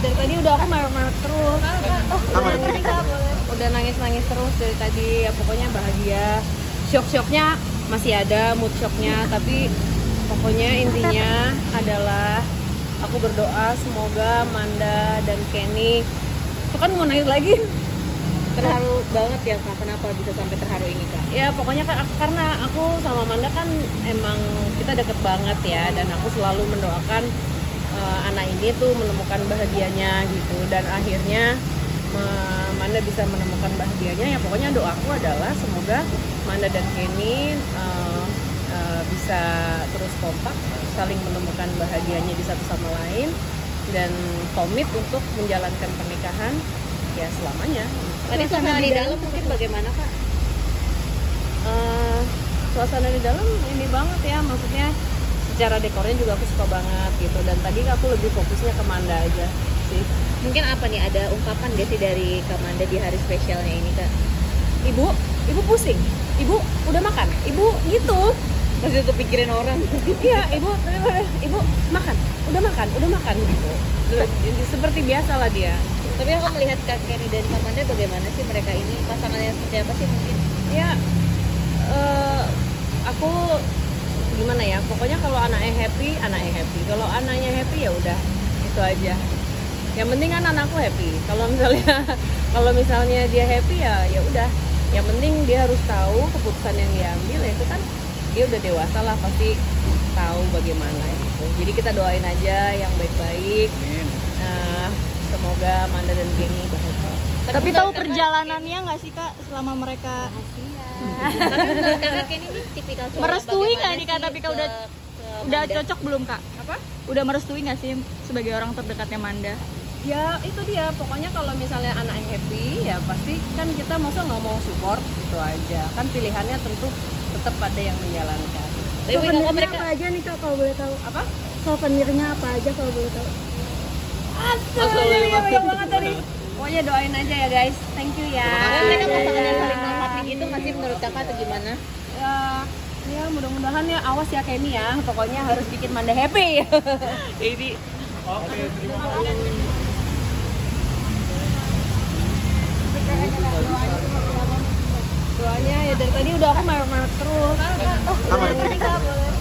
dari tadi udah aku mewek-mewek terus. Udah nangis-nangis terus dari tadi. Ya pokoknya bahagia. Shock-shocknya masih ada, mood shocknya. Tapi pokoknya intinya adalah aku berdoa semoga Manda dan Kenny. Itu kan mau nangis lagi. Terharu banget ya Kak, kenapa bisa sampai terharu ini Kak? Ya pokoknya karena aku sama Manda kan emang kita deket banget ya. Dan aku selalu mendoakan anak ini tuh menemukan bahagianya gitu. Dan akhirnya Manda bisa menemukan bahagianya. Ya pokoknya doaku adalah semoga Manda dan Kenny bisa terus kompak, saling menemukan bahagianya di satu sama lain, dan komit untuk menjalankan pernikahan ya selamanya. Tadi suasana di dalam mungkin bagaimana Kak? Suasana di dalam ini banget ya, maksudnya secara dekornya juga aku suka banget gitu. Dan tadi aku lebih fokusnya ke Manda aja sih. Mungkin apa nih, ada ungkapan gak sih dari Kak Manda di hari spesialnya ini Kak? Ibu pusing, ibu udah makan, ibu gitu. Masih kepikirin orang. Iya, ibu makan, udah makan gitu. Seperti biasa lah dia. Tapi aku melihat Kak Kenny dan Kak Manda, bagaimana sih mereka ini, pasangannya seperti apa sih mungkin? Ya, aku gimana ya, pokoknya kalau anaknya happy. Kalau anaknya happy ya udah, itu aja. Yang penting kan anakku happy. Kalau misalnya dia happy ya udah. Yang penting dia harus tahu keputusan yang dia ambil, ya itu kan dia udah dewasa lah, pasti tahu bagaimana gitu. Jadi kita doain aja yang baik-baik. Semoga Manda dan Kenny bahagia. Tapi tahu perjalanannya nggak sih Kak selama mereka Tapi menurut Kakak Kenny ini tipikal cowok merestui nggak nih Kak? sih Tapi Kak ke udah Manda? cocok belum Kak? Apa? Udah merestui nggak sih sebagai orang terdekatnya Manda? Ya itu dia, pokoknya kalau misalnya anaknya happy ya pasti kan kita masa nggak mau support, itu aja. Kan pilihannya tentu tetap ada yang menjalankan. Tapi kalau mereka apa aja nih Kak kalau boleh tahu? Apa? Souvenirnya apa aja kalau boleh tahu? Astagfirullah, banyak banget tadi. Pokoknya doain aja ya guys. Thank you ya. Tapi mereka pasangan yang saling melengkapi gitu masih menurut Kakak atau gimana? Ya mudah-mudahan ya, awas ya Kenny ya. Pokoknya harus bikin Manda happy. Jadi Oke, terima kasih. doanya ya dari tadi udah aku mewek-mewek terus.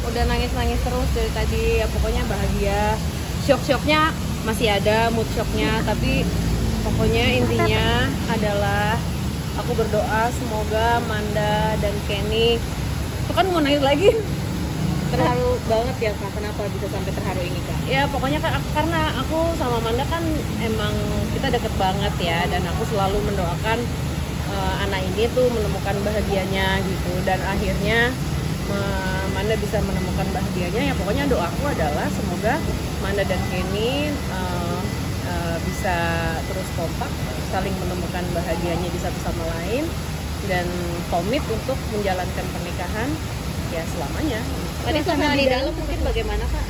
Udah nangis-nangis terus dari tadi. Ya pokoknya bahagia. Shock-shocknya masih ada, mood shocknya. Tapi pokoknya intinya adalah aku berdoa semoga Manda dan Kenny. Itu kan mau nangis lagi. Terharu banget ya Kak, kenapa bisa sampai terharu ini Kak? Ya pokoknya karena aku sama Manda kan emang kita deket banget ya. Dan aku selalu mendoakan anak ini tuh menemukan bahagianya gitu. Dan akhirnya Manda bisa menemukan bahagianya. Ya pokoknya doaku adalah semoga Manda dan Kenny bisa terus kompak, saling menemukan bahagianya di satu sama lain, dan komit untuk menjalankan pernikahan ya selamanya. Tadi suasana di dalam mungkin bagaimana Kak?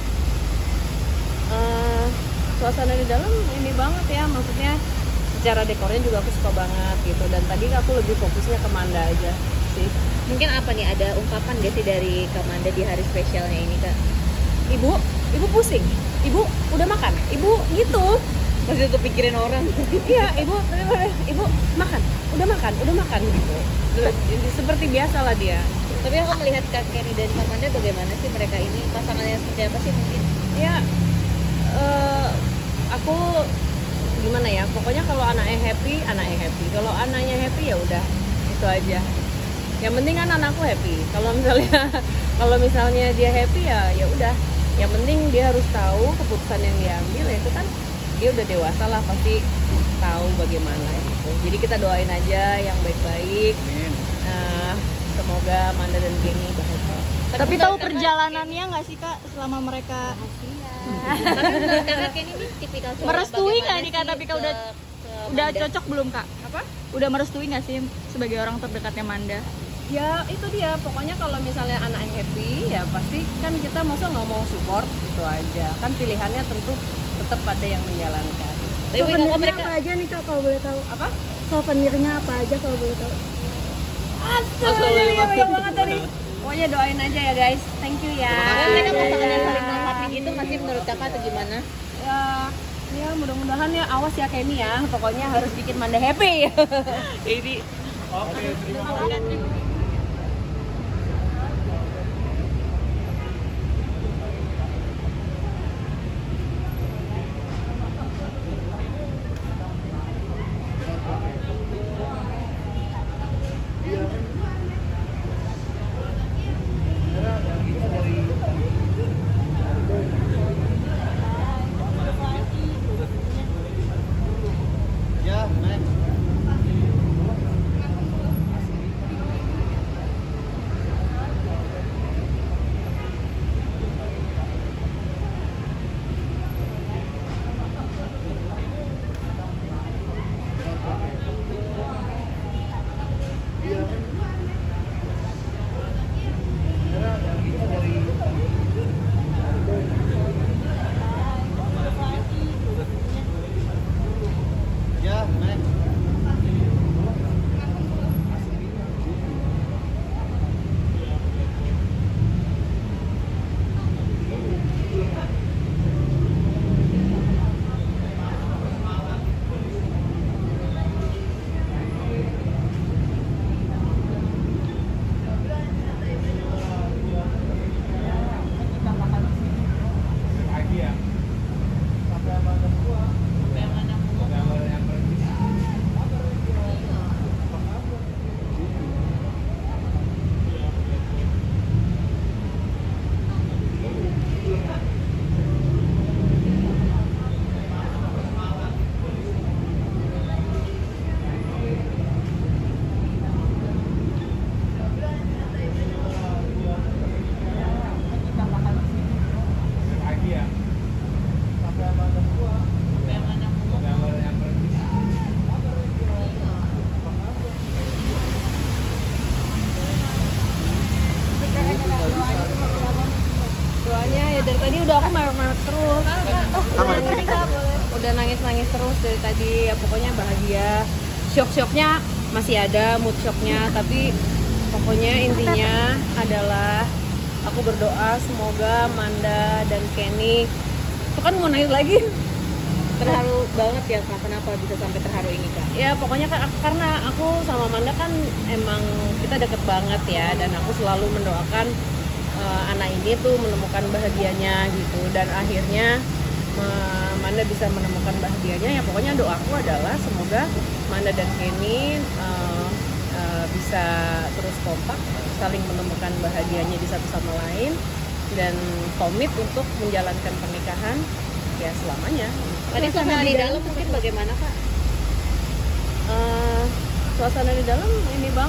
Suasana di dalam ini banget ya, maksudnya secara dekornya juga aku suka banget gitu. Dan tadi aku lebih fokusnya ke Manda aja sih. Mungkin apa nih, ada ungkapan gak sih dari Kak Manda di hari spesialnya ini Kak? Ibu pusing, ibu udah makan, ibu gitu. Masih kepikirin orang. Iya, ibu makan, udah makan gitu. Seperti biasa lah dia. Tapi aku melihat Kak Kenny dan Kak Manda, bagaimana sih mereka ini, pasangannya seperti apa sih mungkin? Ya, aku gimana ya, pokoknya kalau anaknya happy. Kalau anaknya happy ya udah, itu aja. Yang penting kan anakku happy. Kalau misalnya dia happy ya udah. Yang penting dia harus tahu keputusan yang dia ambil, ya itu kan dia udah dewasa lah, pasti tahu bagaimana gitu. Jadi kita doain aja yang baik-baik. Semoga Manda dan Kenny bahagia. Tapi tahu perjalanannya nggak sih Kak selama mereka Tapi menurut Kakak Kenny ini tipikal cowok merestui nggak bagaimana nih Kak? sih Tapi Kak ke udah Manda? cocok belum Kak? Apa? Udah merestui nggak sih sebagai orang terdekatnya Manda? Ya itu dia, pokoknya kalau misalnya anaknya happy ya pasti kan kita masa nggak mau support, itu aja. Kan pilihannya tentu tetap ada yang menjalankan. Tapi kalau Souvenirnya mereka apa aja nih Kak kalau boleh tahu? Apa? Souvenirnya apa aja kalau boleh tahu? Astagfirullah, banyak banget tadi. Pokoknya doain aja ya guys. Thank you ya. Tapi mereka pasangan yang saling melengkapi gitu masih menurut Kakak atau gimana? Ya mudah-mudahan ya, awas ya Kenny ya, pokoknya harus bikin Manda happy. Ini Oke, terima kasih. doanya ya dari tadi udah aku marah-marah terus. Udah nangis-nangis terus dari tadi ya, pokoknya bahagia. Shock-shocknya masih ada, mood shocknya, tapi pokoknya intinya adalah aku berdoa semoga Manda dan Kenny itu kan mau nangis lagi. Terharu banget ya Kak, kenapa bisa sampai terharu ini Kak? Ya pokoknya karena aku sama Manda kan emang kita deket banget ya, dan aku selalu mendoakan anak ini tuh menemukan bahagianya gitu, dan akhirnya Manda bisa menemukan bahagianya. Ya pokoknya doaku adalah semoga Manda dan Kenny bisa terus kompak, saling menemukan bahagianya di satu sama lain, dan komit untuk menjalankan pernikahan ya selamanya. Tadi suasana di dalam mungkin bagaimana Kak? Suasana di dalam ini bang.